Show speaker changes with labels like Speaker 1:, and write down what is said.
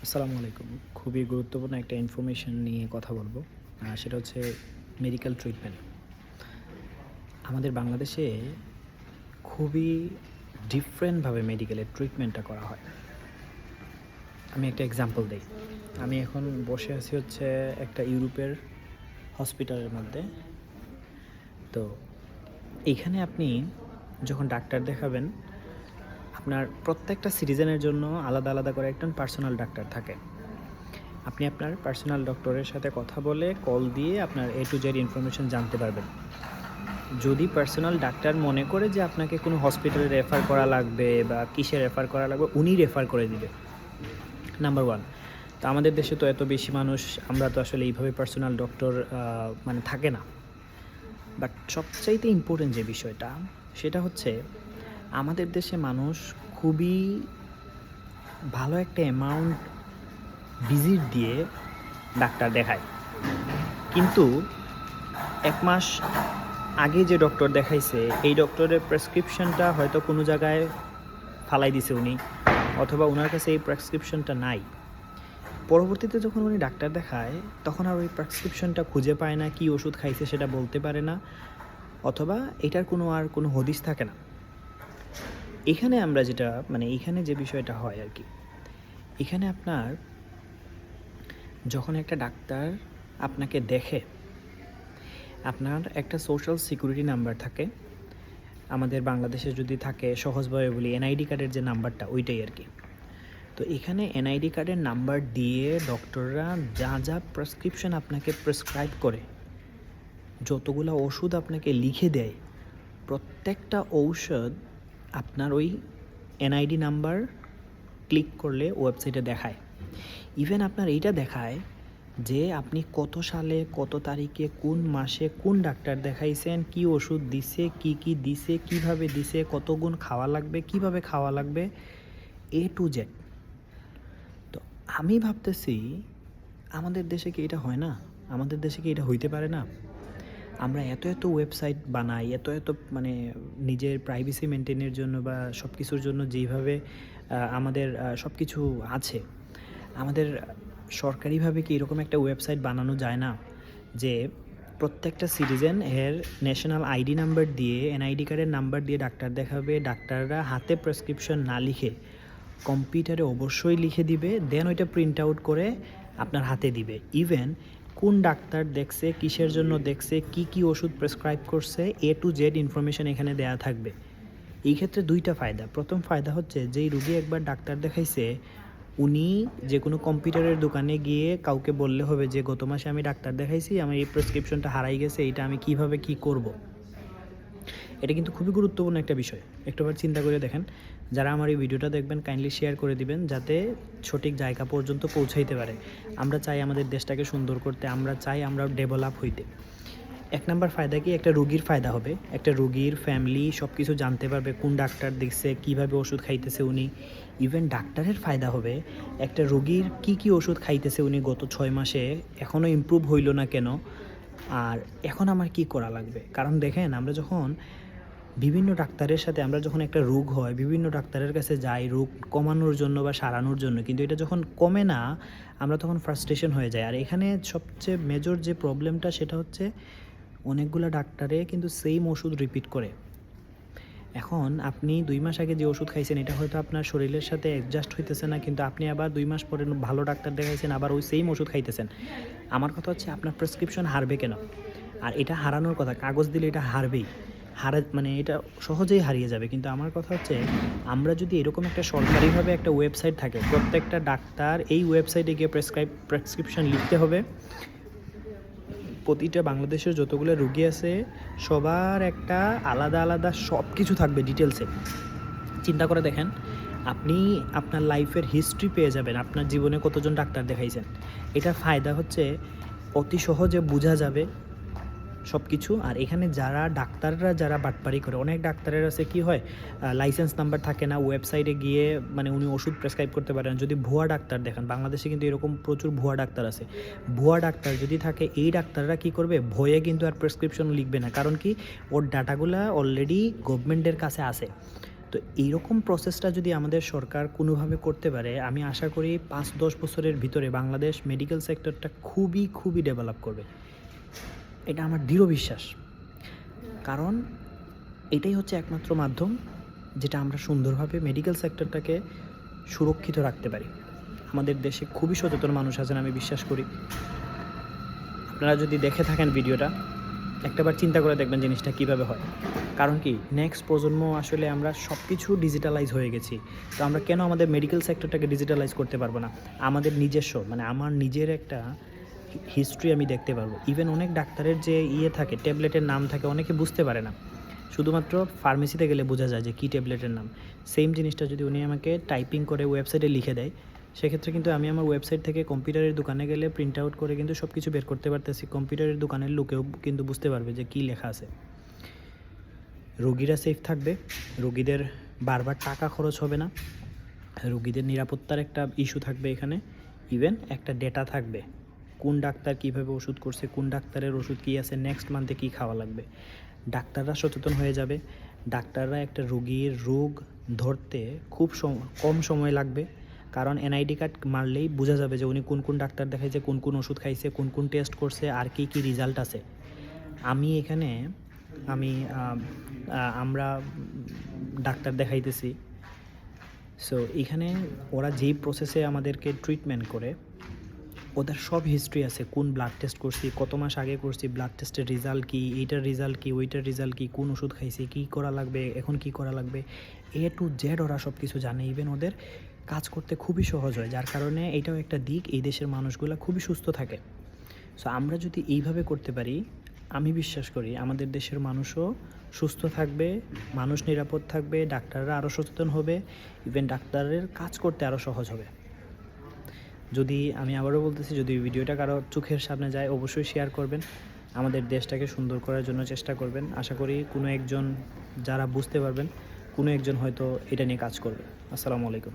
Speaker 1: আসসালামু আলাইকুম। খুবই গুরুত্বপূর্ণ একটা ইনফরমেশন নিয়ে কথা বলবো। সেটা হচ্ছে মেডিকেল ট্রিটমেন্ট। আমাদের বাংলাদেশে খুবই ডিফারেন্টভাবে মেডিকেলের ট্রিটমেন্টটা করা হয়। আমি একটা এক্সাম্পল দেই। আমি এখন বসে আছি হচ্ছে একটা ইউরোপের হসপিটালের মধ্যে। তো এইখানে আপনি যখন ডাক্তার দেখাবেন, আপনার প্রত্যেকটা সিটিজেনের জন্য আলাদা, আলাদা করে একজন পার্সোনাল ডাক্তার থাকে। আপনি আপনার পার্সোনাল ডক্টরের সাথে কথা বলে কল দিয়ে আপনার A to Z ইনফরমেশন জানতে পারবেন। যদি পার্সোনাল ডাক্তার মনে করে যে আপনাকে কোনো হসপিটালে রেফার করা লাগবে বা কিসে রেফার করা লাগবে, উনি রেফার করে দিবে। নাম্বার 1। তো আমাদের দেশে তো এত বেশি মানুষ, আমরা তো আসলে এইভাবে পার্সোনাল ডক্টর মানে থাকে না। বাট সবচাইতে ইম্পর্টেন্ট যে বিষয়টা, সেটা হচ্ছে আমাদের দেশে মানুষ খুবই ভালো একটা অ্যামাউন্ট ভিজিট দিয়ে ডাক্তার দেখায়। কিন্তু 1 মাস আগে যে ডক্টর দেখাইছে, এই ডক্টরের প্রেসক্রিপশনটা হয়তো কোনো জায়গায় ফালাই দিছে উনি, অথবা ওনার কাছে এই প্রেসক্রিপশনটা নাই। পরবর্তীতে যখন উনি ডাক্তার দেখায়, তখন আর ওই প্রেসক্রিপশনটা খুঁজে পায় না, কি ওষুধ খাইছে সেটা বলতে পারে না, অথবা এটার কোনো হদিস থাকে না। এখানে আমরা যেটা এইখানে যে বিষয়টা হয় আর কি, এখানে আপনার যখন একটা ডাক্তার আপনাকে দেখে, আপনার একটা সোশ্যাল সিকিউরিটি নাম্বার থাকে। আমাদের বাংলাদেশে যদি থাকে, সহজভাবে বলি, এনআইডি কার্ডের যে নাম্বারটা, ওইটাই আর কি। তো এখানে এনআইডি কার্ডের নাম্বার দিয়ে ডক্টররা যা যা প্রেসক্রিপশন আপনাকে প্রেসক্রাইব করে, যতগুলো ওষুধ আপনাকে লিখে দেয়, প্রত্যেকটা ঔষধ আপনার ওই এনআইডি নাম্বার ক্লিক করলে ওয়েবসাইটে দেখায়। ইভেন আপনার এইটা দেখায় যে আপনি কত সালে, কত তারিখে, কোন মাসে কোন ডাক্তার দেখাইছেন, কি ওষুধ দিছে, কি দিছে, কিভাবে দিছে, কত গুণ খাওয়া লাগবে, কিভাবে খাওয়া লাগবে, A to Z। তো আমি ভাবতেছি, আমাদের দেশে কি এটা হয় না? আমাদের দেশে কি এটা হইতে পারে না? আমরা এত ওয়েবসাইট বানাই, এত নিজের প্রাইভেসি মেনটেনের জন্য বা সব কিছুর জন্য যেইভাবে আমাদের সব কিছু আছে, আমাদের সরকারিভাবে কি এরকম একটা ওয়েবসাইট বানানো যায় না যে প্রত্যেকটা সিটিজেন এর ন্যাশনাল আইডি নাম্বার দিয়ে, এনআইডি কার্ডের নাম্বার দিয়ে ডাক্তার দেখাবে, ডাক্তাররা হাতে প্রেসক্রিপশন না লিখে কম্পিউটারে অবশ্যই লিখে দিবে, দেন ওইটা প্রিন্ট আউট করে আপনার হাতে দিবে। ইভেন কোন ডাক্তার দেখছে, কিসের জন্য দেখছে, কি ওষুধ প্রেসক্রাইব করছে, A to Z ইনফরমেশন এখানে দেয়া থাকবে। এই ক্ষেত্রে দুইটা ফায়দা। প্রথম ফায়দা হচ্ছে, যেই রুগী একবার ডাক্তার দেখাইছে, উনি যে কোনো কম্পিউটারের দোকানে গিয়ে কাউকে বললে হবে যে গত মাসে আমি ডাক্তার দেখাইছি, আমার এই প্রেসক্রিপশনটা হারাই গেছে, এটা আমি কিভাবে কি করব। এটা কিন্তু খুবই গুরুত্বপূর্ণ একটা বিষয়। একটুবার চিন্তা করে দেখেন। যারা আমার এই ভিডিওটা দেখবেন, কাইন্ডলি শেয়ার করে দিবেন, যাতে সঠিক জায়গা পর্যন্ত পৌঁছাইতে পারে। আমরা চাই আমাদের দেশটাকে সুন্দর করতে, আমরা চাই আমরা ডেভেলপ হইতে। 1 নাম্বার ফায়দা কি? একটা রুগীর ফায়দা হবে। একটা রুগীর ফ্যামিলি সব কিছু জানতে পারবে, কোন ডাক্তার দেখছে, কীভাবে ওষুধ খাইতেছে উনি। ইভেন ডাক্তারের ফায়দা হবে, একটা রুগীর কি ওষুধ খাইতেছে উনি গত 6 মাসে, এখনও ইমপ্রুভ হইল না কেন, আর এখন আমার কি করা লাগবে। কারণ দেখেন, আমরা যখন বিভিন্ন ডাক্তারের সাথে, আমরা যখন একটা রোগ হয়, বিভিন্ন ডাক্তারের কাছে যাই রোগ কমানোর জন্য বা সারানোর জন্য, কিন্তু এটা যখন কমে না, আমরা তখন ফ্রাস্ট্রেশন হয়ে যায়। আর এখানে সবচেয়ে মেজর যে প্রবলেমটা, সেটা হচ্ছে অনেকগুলো ডাক্তারে কিন্তু সেম ওষুধ রিপিট করে। এখন আপনি 2 মাস আগে যে ওষুধ খাইছেন, এটা হয়তো আপনার শরীরের সাথে অ্যাডজাস্ট হইতেছে না, কিন্তু আপনি আবার 2 মাস পরে ভালো ডাক্তার দেখাইছেন, আবার ওই সেম ওষুধ খাইতেছেন। আমার কথা হচ্ছে, আপনার প্রেসক্রিপশন হারবে কেন? আর এটা হারানোর কথা, কাগজ দিলে এটা হারবেই। এটা সহজেই হারিয়ে যাবে। কিন্তু আমার কথা হচ্ছে, আমরা যদি এরকম একটা সরকারিভাবে একটা ওয়েবসাইট থাকে, প্রত্যেকটা ডাক্তার এই ওয়েবসাইটে গিয়ে প্রেসক্রিপশন লিখতে হবে। প্রতিটা বাংলাদেশের যতগুলো রুগী আছে, সবার একটা আলাদা সব কিছু থাকবে ডিটেলসে। চিন্তা করে দেখেন, আপনি আপনার লাইফের হিস্ট্রি পেয়ে যাবেন, আপনার জীবনে কতজন ডাক্তার দেখাইছেন। এটার ফায়দা হচ্ছে, অতি সহজে বোঝা যাবে সব কিছু। আর এখানে ডাক্তাররা যারা বাটপারি করে, অনেক ডাক্তারের আছে কি হয়, লাইসেন্স নাম্বার থাকে না, ওয়েবসাইটে গিয়ে উনি ওষুধ প্রেসক্রাইব করতে পারেন। যদি ভুয়া ডাক্তার দেখেন, বাংলাদেশে কিন্তু এরকম প্রচুর ভুয়া ডাক্তার আছে। ভুয়া ডাক্তার যদি থাকে, এই ডাক্তাররা কি করবে, ভয়ে কিন্তু আর প্রেসক্রিপশন লিখবে না। কারণ কি, ওর ডাটাগুলা অলরেডি গভর্নমেন্টের কাছে আছে। তো এইরকম প্রসেসটা যদি আমাদের সরকার কোনোভাবে করতে পারে, আমি আশা করি 5-10 বছরের ভিতরে বাংলাদেশ মেডিকেল সেক্টরটা খুবই ডেভেলপ করবে। এটা আমার দৃঢ় বিশ্বাস। কারণ এটাই হচ্ছে একমাত্র মাধ্যম যেটা আমরা সুন্দরভাবে মেডিকেল সেক্টরটাকে সুরক্ষিত রাখতে পারি। আমাদের দেশে খুবই সচেতন মানুষ আছেন আমি বিশ্বাস করি। আপনারা যদি দেখে থাকেন ভিডিওটা, একটাবার চিন্তা করে দেখবেন জিনিসটা কীভাবে হয়। কারণ কি, নেক্সট প্রজন্ম আসলে আমরা সব কিছু ডিজিটালাইজ হয়ে গেছি। তো আমরা কেন আমাদের মেডিকেল সেক্টরটাকে ডিজিটালাইজ করতে পারবো না? আমাদের নিজস্ব আমার নিজের একটা হিস্ট্রি আমি দেখতে পারবো। ইভেন অনেক ডাক্তারের যে থাকে, ট্যাবলেটের নাম থাকে, অনেকে বুঝতে পারে না। শুধুমাত্র ফার্মেসিতে গেলে বোঝা যায় যে কী ট্যাবলেটের নাম। সেম জিনিসটা যদি উনি আমাকে টাইপিং করে ওয়েবসাইটে লিখে দেয়, সেক্ষেত্রে কিন্তু আমি আমার ওয়েবসাইট থেকে কম্পিউটারের দোকানে গেলে প্রিন্ট আউট করে কিন্তু সব কিছু বের করতে পারতেছি। কম্পিউটারের দোকানের লোকেও কিন্তু বুঝতে পারবে যে কী লেখা আছে। রোগীরা সেফ থাকবে, রোগীদের বারবার টাকা খরচ হবে না, রোগীদের নিরাপত্তার একটা ইস্যু থাকবে এখানে। ইভেন একটা ডেটা থাকবে, কোন ডাক্তার কীভাবে ওষুধ করছে, কোন ডাক্তারের ওষুধ কী আছে, নেক্সট মান্থে কী খাওয়া লাগবে। ডাক্তাররা সচেতন হয়ে যাবে। ডাক্তাররা একটা রোগীর রোগ ধরতে খুব কম সময় লাগবে। কারণ এনআইডি কার্ড মারলেই বোঝা যাবে যে উনি কোন ডাক্তার দেখাইছে, কোন ওষুধ খাইছে, কোন টেস্ট করছে, আর কী রেজাল্ট আছে। আমরা ডাক্তার দেখাইতেছি। সো এখানে ওরা যেই প্রসেসে আমাদেরকে ট্রিটমেন্ট করে, ওদের সব হিস্ট্রি আছে। কোন ব্লাড টেস্ট করছি, কত মাস আগে করছি, ব্লাড টেস্টের রেজাল্ট কী, এইটার রেজাল্ট কী, ওইটার রেজাল্ট কী, কোন ওষুধ খাইছি, কী করা লাগবে, এখন কী করা লাগবে, A to Z ওরা সব কিছু জানে। ইভেন ওদের কাজ করতে খুবই সহজ হয়, যার কারণে এটাও একটা দিক, এই দেশের মানুষগুলো খুবই সুস্থ থাকে। সো আমরা যদি এইভাবে করতে পারি, আমি বিশ্বাস করি আমাদের দেশের মানুষও সুস্থ থাকবে, মানুষ নিরাপদ থাকবে, ডাক্তাররা আরও সচেতন হবে, ইভেন ডাক্তারের কাজ করতে আরও সহজ হবে। আমি আবারও বলতেছি, যদি ভিডিওটা কারো চোখের সামনে যায়, অবশ্যই শেয়ার করবেন। আমাদের দেশটাকে সুন্দর করার জন্য চেষ্টা করবেন। আশা করি কোনো একজন যারা বুঝতে পারবেন, কোনো একজন হয়তো এটা নিয়ে কাজ করবে। আসসালামু আলাইকুম।